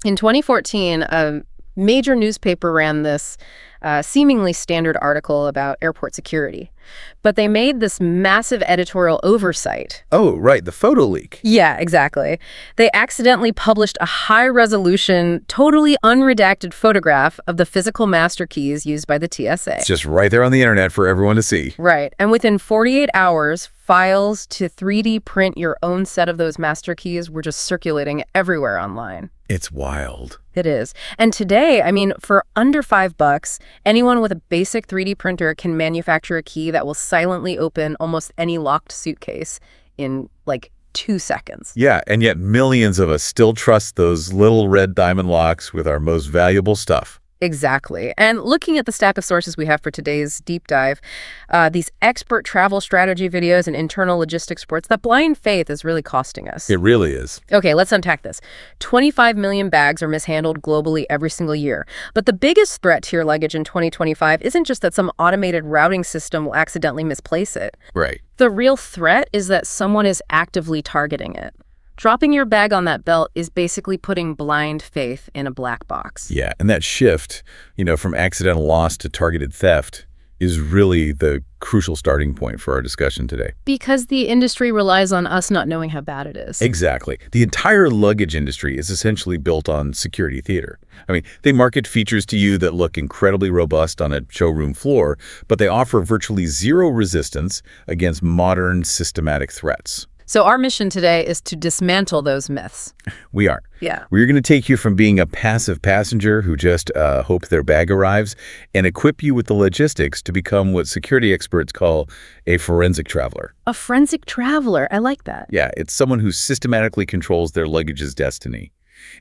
In 2014, a major newspaper ran this seemingly standard article about airport security. But they made this massive editorial oversight. Oh, right, the photo leak. Yeah, exactly. They accidentally published a high-resolution, totally unredacted photograph of the physical master keys used by the TSA. It's just right there on the internet for everyone to see. Right. And within 48 hours, files to 3D print your own set of those master keys were just circulating everywhere online. It's wild. It is. And today, I mean, for under $5, anyone with a basic 3D printer can manufacture a key that will silently open almost any locked suitcase in, like, 2 seconds. Yeah, and yet millions of us still trust those little red diamond locks with our most valuable stuff. Exactly. And looking at the stack of sources we have for today's deep dive, these expert travel strategy videos and internal logistics reports, that blind faith is really costing us. It really is. Okay, let's unpack this. 25 million bags are mishandled globally every single year. But the biggest threat to your luggage in 2025 isn't just that some automated routing system will accidentally misplace it. Right. The real threat is that someone is actively targeting it. Dropping your bag on that belt is basically putting blind faith in a black box. Yeah, and that shift, from accidental loss to targeted theft is really the crucial starting point for our discussion today. Because the industry relies on us not knowing how bad it is. Exactly. The entire luggage industry is essentially built on security theater. I mean, they market features to you that look incredibly robust on a showroom floor, but they offer virtually zero resistance against modern systematic threats. So our mission today is to dismantle those myths. We are. Yeah. We're going to take you from being a passive passenger who just hope their bag arrives and equip you with the logistics to become what security experts call a forensic traveler. A forensic traveler. I like that. Yeah, it's someone who systematically controls their luggage's destiny,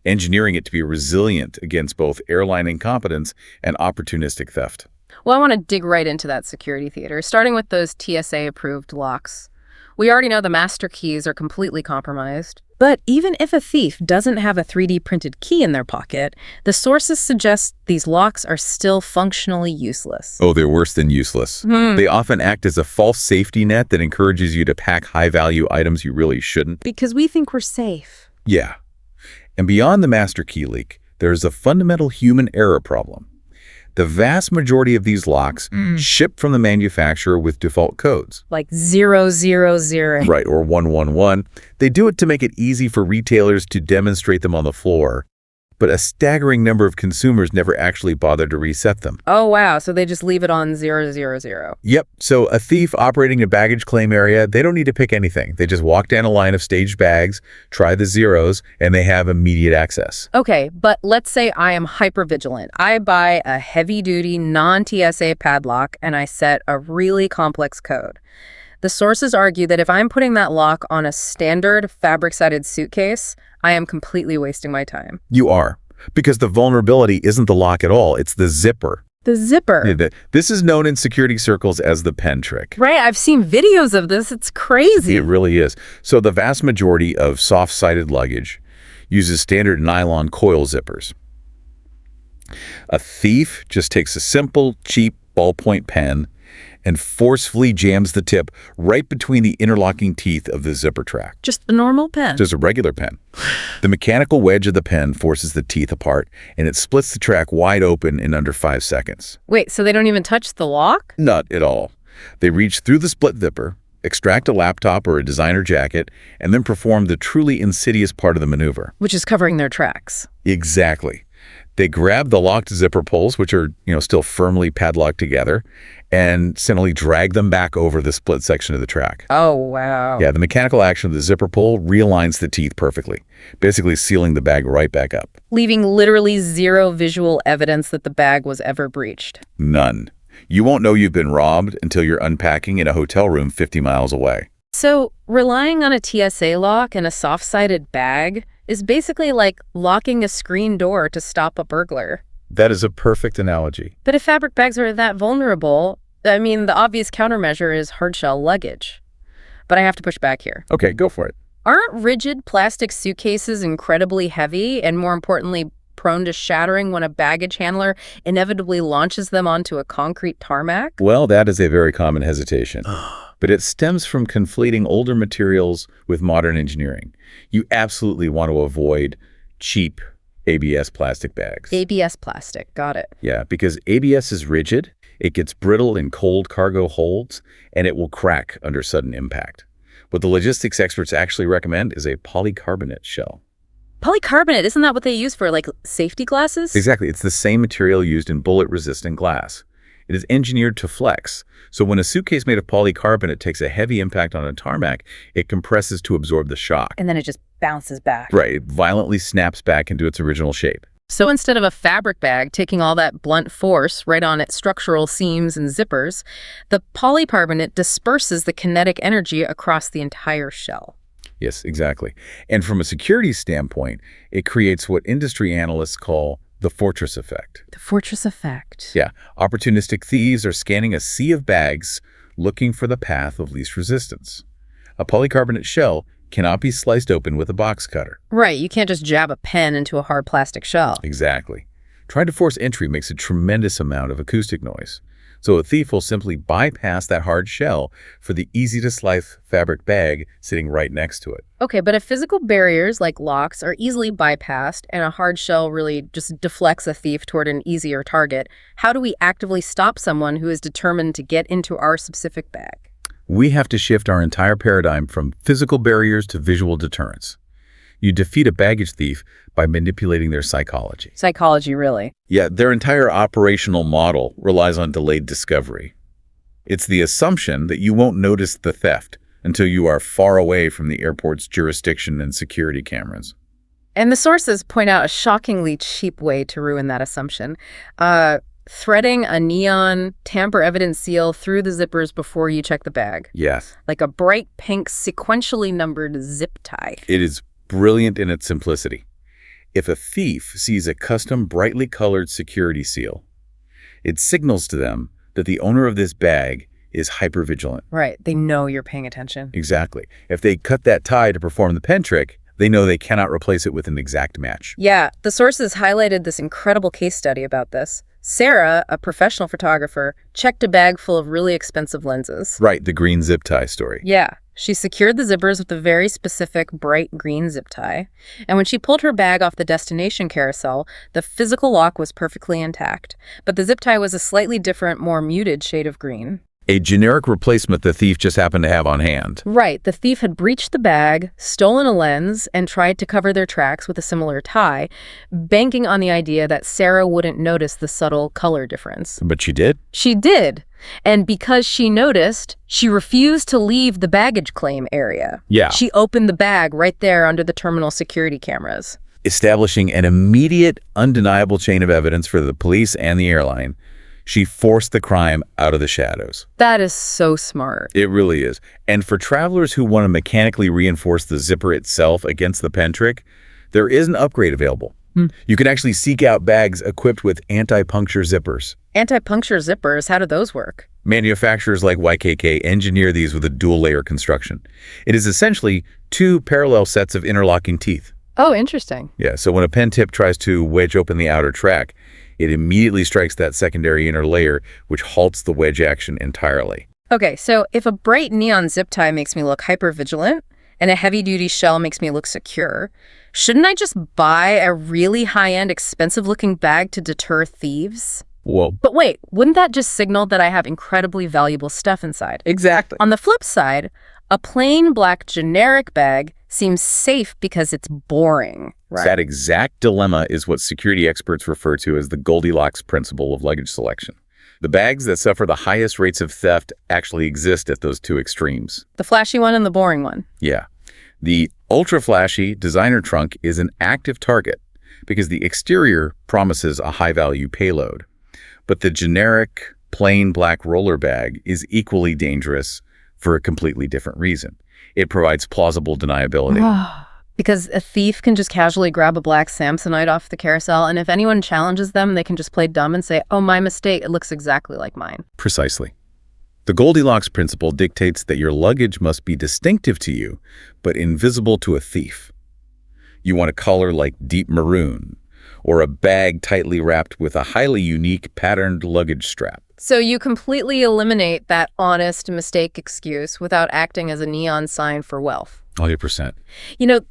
engineering it to be resilient against both airline incompetence and opportunistic theft. Well, I want to dig right into that security theater, starting with those TSA-approved locks. We already know the master keys are completely compromised. But even if a thief doesn't have a 3D printed key in their pocket, the sources suggest these locks are still functionally useless. Oh, they're worse than useless. They often act as a false safety net that encourages you to pack high-value items you really shouldn't. Because we think we're safe. Yeah. And beyond the master key leak, there's a fundamental human error problem. The vast majority of these locks ship from the manufacturer with default codes. Like 000. Right, or 111. They do it to make it easy for retailers to demonstrate them on the floor, but a staggering number of consumers never actually bother to reset them. Oh, wow. So they just leave it on 000. Yep. So a thief operating a baggage claim area, they don't need to pick anything. They just walk down a line of staged bags, try the zeros, and they have immediate access. Okay, but let's say I am hypervigilant. I buy a heavy-duty, non-TSA padlock, and I set a really complex code. The sources argue that if I'm putting that lock on a standard fabric-sided suitcase, I am completely wasting my time. You are, because the vulnerability isn't the lock at all, it's the zipper. The zipper. This is known in security circles as the pen trick. Right, I've seen videos of this. It's crazy. It really is. So the vast majority of soft-sided luggage uses standard nylon coil zippers. A thief just takes a simple, cheap ballpoint pen and forcefully jams the tip right between the interlocking teeth of the zipper track. Just a normal pen. Just a regular pen. The mechanical wedge of the pen forces the teeth apart, and it splits the track wide open in under 5 seconds. Wait, so they don't even touch the lock? Not at all. They reach through the split zipper, extract a laptop or a designer jacket, and then perform the truly insidious part of the maneuver. Which is covering their tracks. Exactly. They grab the locked zipper pulls, which are, still firmly padlocked together, and simply drag them back over the split section of the track. Oh, wow. Yeah, the mechanical action of the zipper pull realigns the teeth perfectly, basically sealing the bag right back up. Leaving literally zero visual evidence that the bag was ever breached. None. You won't know you've been robbed until you're unpacking in a hotel room 50 miles away. So, relying on a TSA lock and a soft-sided bag is basically like locking a screen door to stop a burglar. That is a perfect analogy. But if fabric bags are that vulnerable, the obvious countermeasure is hard-shell luggage. But I have to push back here. Okay, go for it. Aren't rigid plastic suitcases incredibly heavy and, more importantly, prone to shattering when a baggage handler inevitably launches them onto a concrete tarmac? Well, that is a very common hesitation. But it stems from conflating older materials with modern engineering. You absolutely want to avoid cheap, ABS plastic bags. ABS plastic, got it. Yeah, because ABS is rigid, it gets brittle in cold cargo holds, and it will crack under sudden impact. What the logistics experts actually recommend is a polycarbonate shell. Polycarbonate, isn't that what they use for, like, safety glasses? Exactly. It's the same material used in bullet-resistant glass. It is engineered to flex. So when a suitcase made of polycarbonate takes a heavy impact on a tarmac, it compresses to absorb the shock. And then it just bounces back. Right. It violently snaps back into its original shape. So instead of a fabric bag taking all that blunt force right on its structural seams and zippers, the polycarbonate disperses the kinetic energy across the entire shell. Yes, exactly. And from a security standpoint, it creates what industry analysts call the fortress effect. The fortress effect. Yeah, opportunistic thieves are scanning a sea of bags looking for the path of least resistance. A polycarbonate shell cannot be sliced open with a box cutter. Right, you can't just jab a pen into a hard plastic shell. Exactly. Trying to force entry makes a tremendous amount of acoustic noise. So a thief will simply bypass that hard shell for the easy-to-slice fabric bag sitting right next to it. Okay, but if physical barriers like locks are easily bypassed and a hard shell really just deflects a thief toward an easier target, how do we actively stop someone who is determined to get into our specific bag? We have to shift our entire paradigm from physical barriers to visual deterrence. You defeat a baggage thief by manipulating their psychology. Psychology, really? Yeah, their entire operational model relies on delayed discovery. It's the assumption that you won't notice the theft until you are far away from the airport's jurisdiction and security cameras. And the sources point out a shockingly cheap way to ruin that assumption. Threading a neon tamper-evident seal through the zippers before you check the bag. Yes. Like a bright pink sequentially numbered zip tie. It is brilliant in its simplicity. If a thief sees a custom brightly colored security seal, it signals to them that the owner of this bag is hypervigilant. Right, they know you're paying attention. Exactly. If they cut that tie to perform the pen trick, they know they cannot replace it with an exact match. Yeah, the sources highlighted this incredible case study about this. Sarah, a professional photographer, checked a bag full of really expensive lenses. Right, the green zip tie story. Yeah. She secured the zippers with a very specific bright green zip tie. And when she pulled her bag off the destination carousel, the physical lock was perfectly intact. But the zip tie was a slightly different, more muted shade of green. A generic replacement the thief just happened to have on hand. Right. The thief had breached the bag, stolen a lens, and tried to cover their tracks with a similar tie, banking on the idea that Sarah wouldn't notice the subtle color difference. But she did? She did. And because she noticed, she refused to leave the baggage claim area. Yeah. She opened the bag right there under the terminal security cameras. Establishing an immediate, undeniable chain of evidence for the police and the airline, she forced the crime out of the shadows. That is so smart. It really is. And for travelers who want to mechanically reinforce the zipper itself against the pen trick, there is an upgrade available. You can actually seek out bags equipped with anti-puncture zippers. Anti-puncture zippers, how do those work? Manufacturers like YKK engineer these with a dual-layer construction. It is essentially two parallel sets of interlocking teeth. Oh, interesting. Yeah, so when a pen tip tries to wedge open the outer track, it immediately strikes that secondary inner layer, which halts the wedge action entirely. Okay, so if a bright neon zip tie makes me look hypervigilant and a heavy-duty shell makes me look secure, shouldn't I just buy a really high-end, expensive-looking bag to deter thieves? Whoa. But wait, wouldn't that just signal that I have incredibly valuable stuff inside? Exactly. On the flip side, a plain black generic bag seems safe because it's boring. Right. That exact dilemma is what security experts refer to as the Goldilocks principle of luggage selection. The bags that suffer the highest rates of theft actually exist at those two extremes. The flashy one and the boring one. Yeah. The ultra-flashy designer trunk is an active target because the exterior promises a high-value payload. But the generic, plain black roller bag is equally dangerous for a completely different reason. It provides plausible deniability. Because a thief can just casually grab a black Samsonite off the carousel, and if anyone challenges them, they can just play dumb and say, oh, my mistake, it looks exactly like mine. Precisely. The Goldilocks principle dictates that your luggage must be distinctive to you, but invisible to a thief. You want a color like deep maroon, or a bag tightly wrapped with a highly unique patterned luggage strap. So you completely eliminate that honest mistake excuse without acting as a neon sign for wealth. 100%.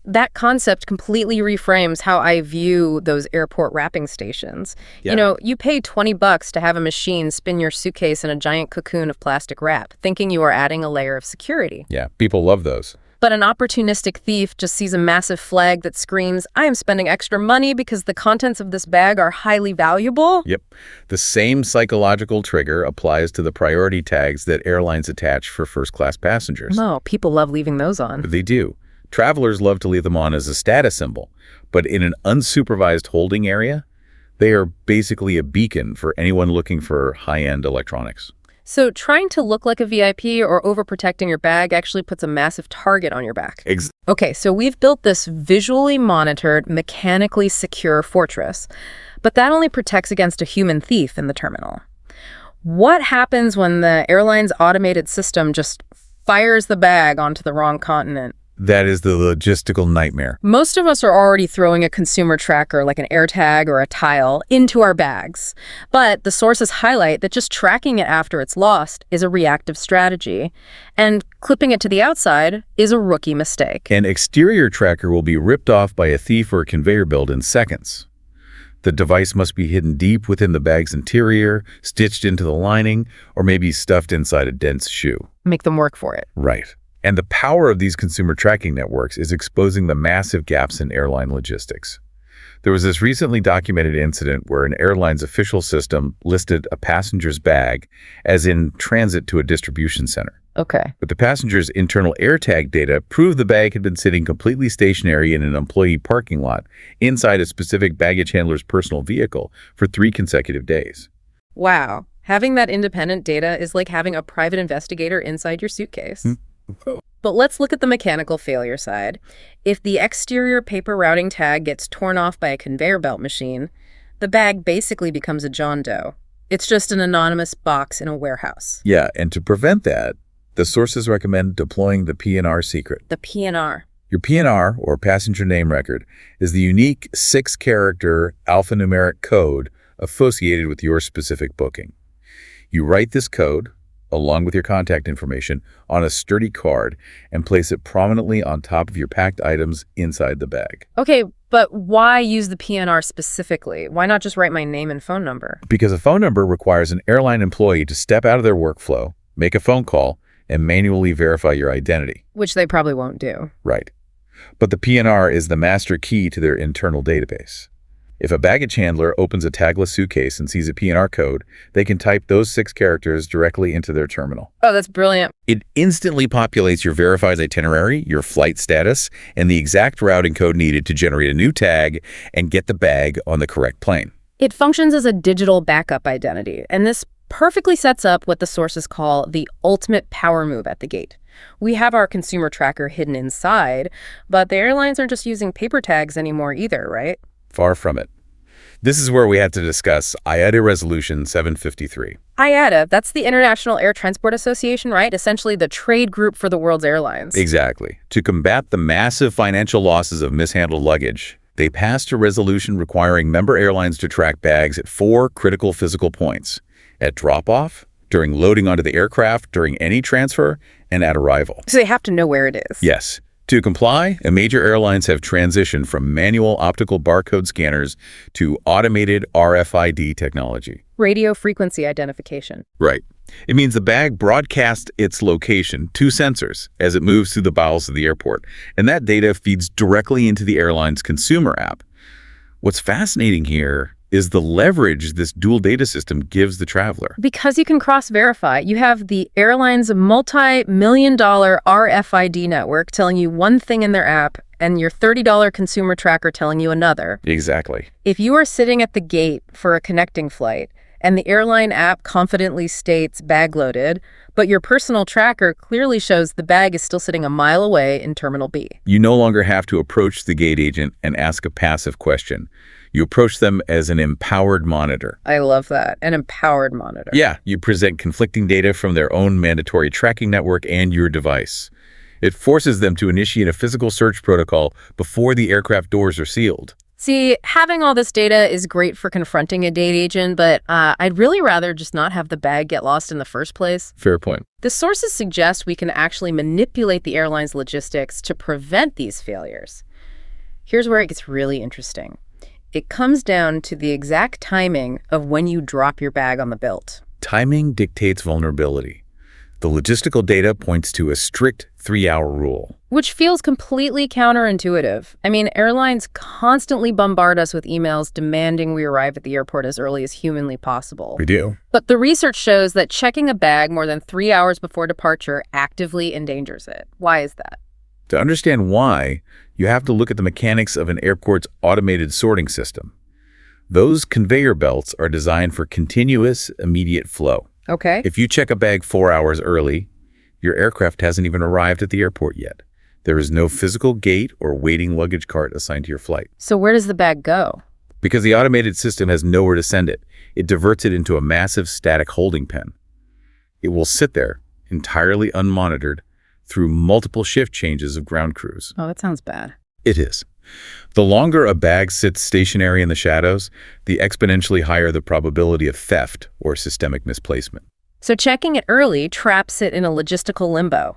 That concept completely reframes how I view those airport wrapping stations. Yeah. You pay $20 to have a machine spin your suitcase in a giant cocoon of plastic wrap, thinking you are adding a layer of security. Yeah, people love those. But an opportunistic thief just sees a massive flag that screams, I am spending extra money because the contents of this bag are highly valuable. Yep. The same psychological trigger applies to the priority tags that airlines attach for first-class passengers. No, people love leaving those on. They do. Travelers love to leave them on as a status symbol, but in an unsupervised holding area, they are basically a beacon for anyone looking for high-end electronics. So trying to look like a VIP or overprotecting your bag actually puts a massive target on your back. Okay, so we've built this visually monitored, mechanically secure fortress, but that only protects against a human thief in the terminal. What happens when the airline's automated system just fires the bag onto the wrong continent? That is the logistical nightmare. Most of us are already throwing a consumer tracker like an AirTag or a tile into our bags. But the sources highlight that just tracking it after it's lost is a reactive strategy, and clipping it to the outside is a rookie mistake. An exterior tracker will be ripped off by a thief or a conveyor belt in seconds. The device must be hidden deep within the bag's interior, stitched into the lining, or maybe stuffed inside a dense shoe. Make them work for it. Right. And the power of these consumer tracking networks is exposing the massive gaps in airline logistics. There was this recently documented incident where an airline's official system listed a passenger's bag as in transit to a distribution center. Okay. But the passenger's internal AirTag data proved the bag had been sitting completely stationary in an employee parking lot inside a specific baggage handler's personal vehicle for 3 consecutive days. Wow. Having that independent data is like having a private investigator inside your suitcase. But let's look at the mechanical failure side. If the exterior paper routing tag gets torn off by a conveyor belt machine, the bag basically becomes a John Doe. It's just an anonymous box in a warehouse. Yeah, and to prevent that, the sources recommend deploying the P&R secret. The P&R. Your P&R, or passenger name record, is the unique 6-character alphanumeric code associated with your specific booking. You write this code, along with your contact information, on a sturdy card and place it prominently on top of your packed items inside the bag. Okay, but why use the P&R specifically? Why not just write my name and phone number? Because a phone number requires an airline employee to step out of their workflow, make a phone call, and manually verify your identity. Which they probably won't do. Right. But the P&R is the master key to their internal database. If a baggage handler opens a tagless suitcase and sees a P&R code, they can type those 6 characters directly into their terminal. Oh, that's brilliant. It instantly populates your verified itinerary, your flight status, and the exact routing code needed to generate a new tag and get the bag on the correct plane. It functions as a digital backup identity, and this perfectly sets up what the sources call the ultimate power move at the gate. We have our consumer tracker hidden inside, but the airlines aren't just using paper tags anymore either, right? Far from it. This is where we have to discuss IATA Resolution 753. IATA, that's the International Air Transport Association, right? Essentially the trade group for the world's airlines. Exactly. To combat the massive financial losses of mishandled luggage, they passed a resolution requiring member airlines to track bags at 4 critical physical points: at drop-off, during loading onto the aircraft, during any transfer, and at arrival. So they have to know where it is. Yes. To comply, major airlines have transitioned from manual optical barcode scanners to automated RFID technology. Radio frequency identification. Right. It means the bag broadcasts its location to sensors as it moves through the bowels of the airport, and that data feeds directly into the airline's consumer app. What's fascinating here is the leverage this dual data system gives the traveler. Because you can cross-verify. You have the airline's multi-million-dollar RFID network telling you one thing in their app and your $30 consumer tracker telling you another. Exactly. If you are sitting at the gate for a connecting flight and the airline app confidently states bag loaded, but your personal tracker clearly shows the bag is still sitting a mile away in Terminal B. You no longer have to approach the gate agent and ask a passive question. You approach them as an empowered monitor. I love that. An empowered monitor. Yeah, you present conflicting data from their own mandatory tracking network and your device. It forces them to initiate a physical search protocol before the aircraft doors are sealed. See, having all this data is great for confronting a date agent, but I'd really rather just not have the bag get lost in the first place. Fair point. The sources suggest we can actually manipulate the airline's logistics to prevent these failures. Here's where it gets really interesting. It comes down to the exact timing of when you drop your bag on the bilt. Timing dictates vulnerability. The logistical data points to a strict 3-hour rule. Which feels completely counterintuitive. I mean, airlines constantly bombard us with emails demanding we arrive at the airport as early as humanly possible. We do. But the research shows that checking a bag more than 3 hours before departure actively endangers it. Why is that? To understand why, you have to look at the mechanics of an airport's automated sorting system. Those conveyor belts are designed for continuous, immediate flow. Okay. If you check a bag 4 hours early, your aircraft hasn't even arrived at the airport yet. There is no physical gate or waiting luggage cart assigned to your flight. So where does the bag go? Because the automated system has nowhere to send it, it diverts it into a massive static holding pen. It will sit there, entirely unmonitored, through multiple shift changes of ground crews. Oh, that sounds bad. It is. The longer a bag sits stationary in the shadows, the exponentially higher the probability of theft or systemic misplacement. So checking it early traps it in a logistical limbo.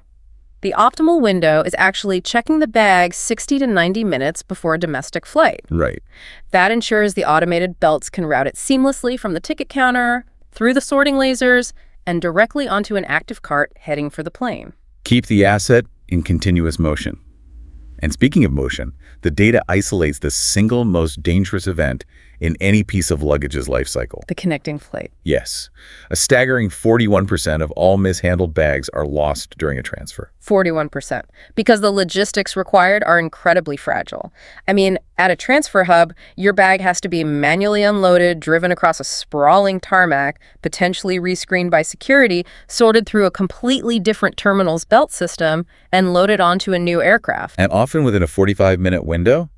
The optimal window is actually checking the bag 60 to 90 minutes before a domestic flight. Right. That ensures the automated belts can route it seamlessly from the ticket counter, through the sorting lasers, and directly onto an active cart heading for the plane. Keep the asset in continuous motion. And speaking of motion, the data isolates the single most dangerous event in any piece of luggage's life cycle. The connecting flight. Yes. A staggering 41% of all mishandled bags are lost during a transfer. 41%. Because the logistics required are incredibly fragile. I mean, at a transfer hub, your bag has to be manually unloaded, driven across a sprawling tarmac, potentially rescreened by security, sorted through a completely different terminal's belt system, and loaded onto a new aircraft. And often within a 45-minute window,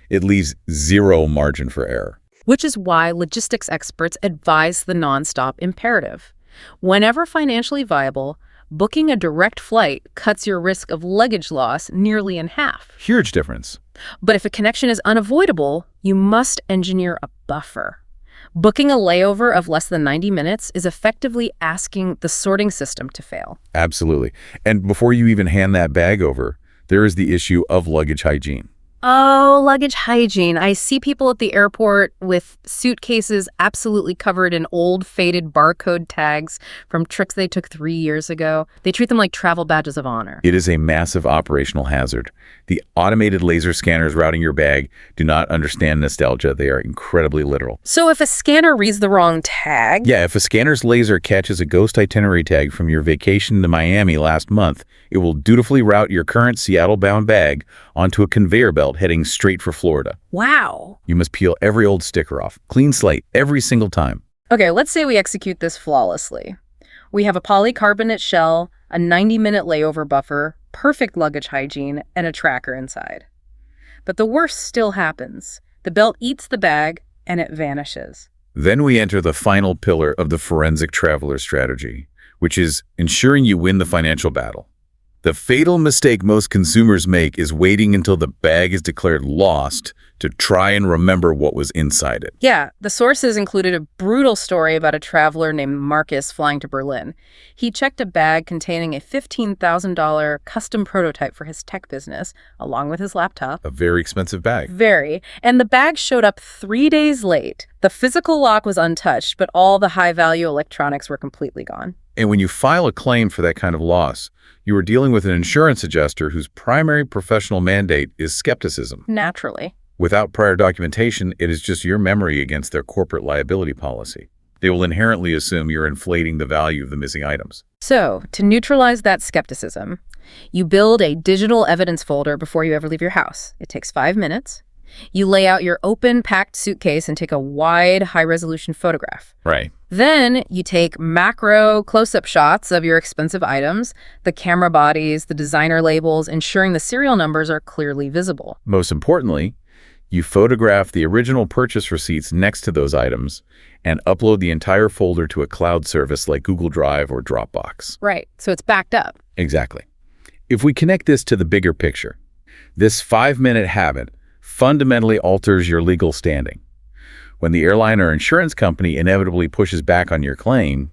it leaves zero margin for error. Which is why logistics experts advise the nonstop imperative. Whenever financially viable, booking a direct flight cuts your risk of luggage loss nearly in half. Huge difference. But if a connection is unavoidable, you must engineer a buffer. Booking a layover of less than 90 minutes is effectively asking the sorting system to fail. Absolutely. And before you even hand that bag over, there is the issue of luggage hygiene. Oh, luggage hygiene. I see people at the airport with suitcases absolutely covered in old, faded barcode tags from trips they took 3 years ago. They treat them like travel badges of honor. It is a massive operational hazard. The automated laser scanners routing your bag do not understand nostalgia. They are incredibly literal. So if a scanner reads the wrong tag... Yeah, if a scanner's laser catches a ghost itinerary tag from your vacation to Miami last month, it will dutifully route your current Seattle-bound bag onto a conveyor belt heading straight for Florida. Wow. You must peel every old sticker off. Clean slate every single time. Okay, let's say we execute this flawlessly. We have a polycarbonate shell, a 90-minute layover buffer, perfect luggage hygiene, and a tracker inside. But the worst still happens. The belt eats the bag, and it vanishes. Then we enter the final pillar of the forensic traveler strategy, which is ensuring you win the financial battle. The fatal mistake most consumers make is waiting until the bag is declared lost to try and remember what was inside it. Yeah, the sources included a brutal story about a traveler named Marcus flying to Berlin. He checked a bag containing a $15,000 custom prototype for his tech business, along with his laptop. A very expensive bag. Very. And the bag showed up 3 days late. The physical lock was untouched, but all the high-value electronics were completely gone. And when you file a claim for that kind of loss, you are dealing with an insurance adjuster whose primary professional mandate is skepticism. Naturally. Without prior documentation, it is just your memory against their corporate liability policy. They will inherently assume you're inflating the value of the missing items. So, to neutralize that skepticism, you build a digital evidence folder before you ever leave your house. It takes 5 minutes. You lay out your open, packed suitcase and take a wide, high-resolution photograph. Right. Then you take macro close-up shots of your expensive items, the camera bodies, the designer labels, ensuring the serial numbers are clearly visible. Most importantly, you photograph the original purchase receipts next to those items and upload the entire folder to a cloud service like Google Drive or Dropbox. Right, so it's backed up. Exactly. If we connect this to the bigger picture, this 5-minute habit fundamentally alters your legal standing. When the airline or insurance company inevitably pushes back on your claim,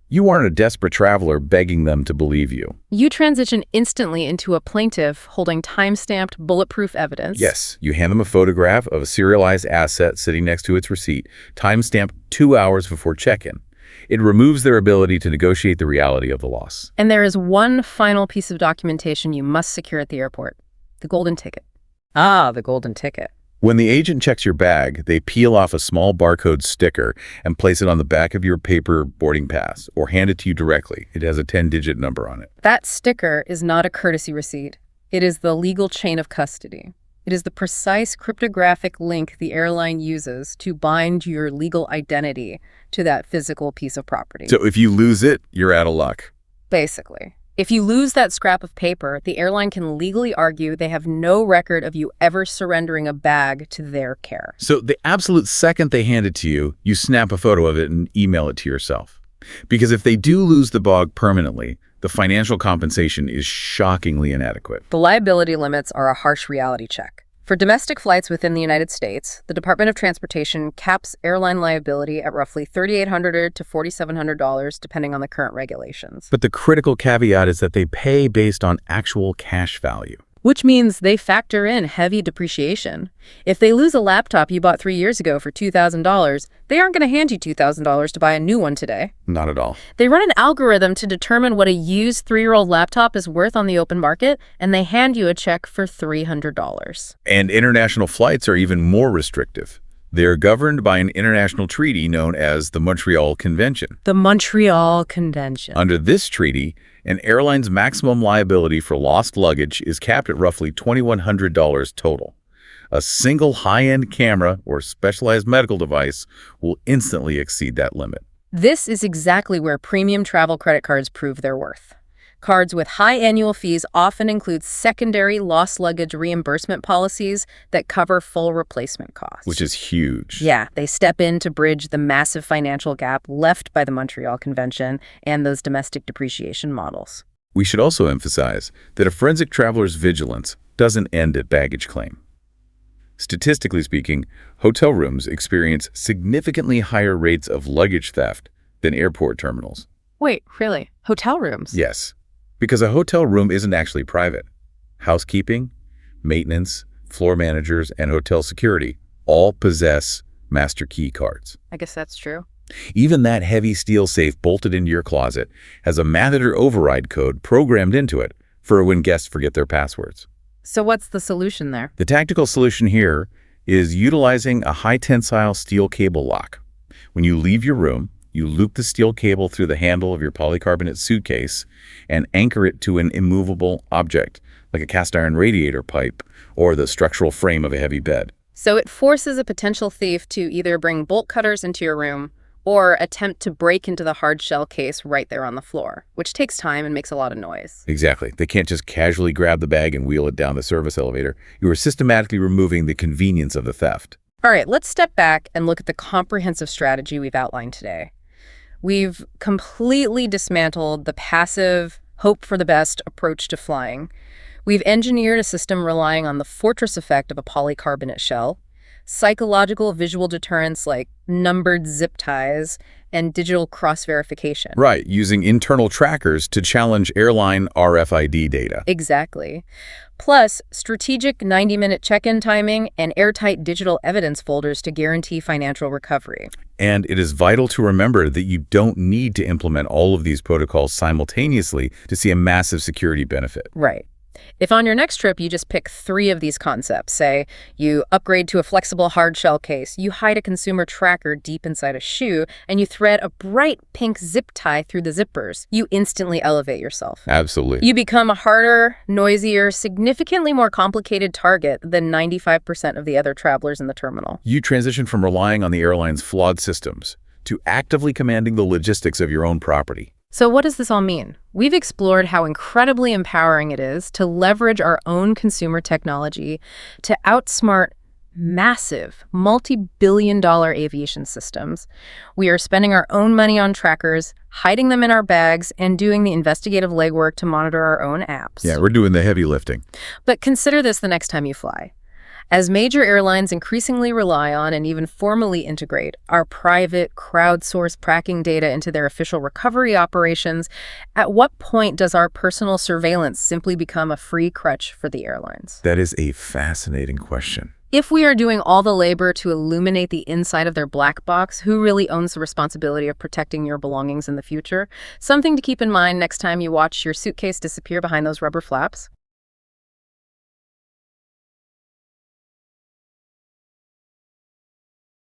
you aren't a desperate traveler begging them to believe you. You transition instantly into a plaintiff holding time-stamped, bulletproof evidence. Yes, you hand them a photograph of a serialized asset sitting next to its receipt, time-stamped 2 hours before check-in. It removes their ability to negotiate the reality of the loss. And there is one final piece of documentation you must secure at the airport: the golden ticket. Ah, the golden ticket. When the agent checks your bag, they peel off a small barcode sticker and place it on the back of your paper boarding pass or hand it to you directly. It has a 10-digit number on it. That sticker is not a courtesy receipt. It is the legal chain of custody. It is the precise cryptographic link the airline uses to bind your legal identity to that physical piece of property. So if you lose it, you're out of luck. Basically. If you lose that scrap of paper, the airline can legally argue they have no record of you ever surrendering a bag to their care. So the absolute second they hand it to you, you snap a photo of it and email it to yourself. Because if they do lose the bag permanently, the financial compensation is shockingly inadequate. The liability limits are a harsh reality check. For domestic flights within the United States, the Department of Transportation caps airline liability at roughly $3,800 to $4,700, depending on the current regulations. But the critical caveat is that they pay based on actual cash value. Which means they factor in heavy depreciation. If they lose a laptop you bought 3 years ago for $2,000, they aren't going to hand you $2,000 to buy a new one today. Not at all. They run an algorithm to determine what a used 3-year-old laptop is worth on the open market, and they hand you a check for $300. And international flights are even more restrictive. They're governed by an international treaty known as the Montreal Convention. The Montreal Convention. Under this treaty, an airline's maximum liability for lost luggage is capped at roughly $2,100 total. A single high-end camera or specialized medical device will instantly exceed that limit. This is exactly where premium travel credit cards prove their worth. Cards with high annual fees often include secondary lost luggage reimbursement policies that cover full replacement costs. Which is huge. Yeah, they step in to bridge the massive financial gap left by the Montreal Convention and those domestic depreciation models. We should also emphasize that a forensic traveler's vigilance doesn't end at baggage claim. Statistically speaking, hotel rooms experience significantly higher rates of luggage theft than airport terminals. Wait, really? Hotel rooms? Yes. Because a hotel room isn't actually private. Housekeeping, maintenance, floor managers, and hotel security all possess master key cards. I guess that's true. Even that heavy steel safe bolted into your closet has a math-or override code programmed into it for when guests forget their passwords. So what's the solution there? The tactical solution here is utilizing a high-tensile steel cable lock. When you leave your room, you loop the steel cable through the handle of your polycarbonate suitcase and anchor it to an immovable object, like a cast iron radiator pipe or the structural frame of a heavy bed. So it forces a potential thief to either bring bolt cutters into your room or attempt to break into the hard shell case right there on the floor, which takes time and makes a lot of noise. Exactly. They can't just casually grab the bag and wheel it down the service elevator. You are systematically removing the convenience of the theft. All right, let's step back and look at the comprehensive strategy we've outlined today. We've completely dismantled the passive, hope for the best approach to flying. We've engineered a system relying on the fortress effect of a polycarbonate shell, psychological visual deterrence like numbered zip ties, and digital cross-verification. Right, using internal trackers to challenge airline RFID data. Exactly. Plus, strategic 90-minute check-in timing and airtight digital evidence folders to guarantee financial recovery. And it is vital to remember that you don't need to implement all of these protocols simultaneously to see a massive security benefit. Right. If on your next trip you just pick 3 of these concepts, say you upgrade to a flexible hard shell case, you hide a consumer tracker deep inside a shoe, and you thread a bright pink zip tie through the zippers, you instantly elevate yourself. Absolutely. You become a harder, noisier, significantly more complicated target than 95% of the other travelers in the terminal. You transition from relying on the airline's flawed systems to actively commanding the logistics of your own property. So what does this all mean? We've explored how incredibly empowering it is to leverage our own consumer technology to outsmart massive, multi-billion-dollar aviation systems. We are spending our own money on trackers, hiding them in our bags, and doing the investigative legwork to monitor our own apps. Yeah, we're doing the heavy lifting. But consider this the next time you fly. As major airlines increasingly rely on and even formally integrate our private, crowdsourced tracking data into their official recovery operations, at what point does our personal surveillance simply become a free crutch for the airlines? That is a fascinating question. If we are doing all the labor to illuminate the inside of their black box, who really owns the responsibility of protecting your belongings in the future? Something to keep in mind next time you watch your suitcase disappear behind those rubber flaps.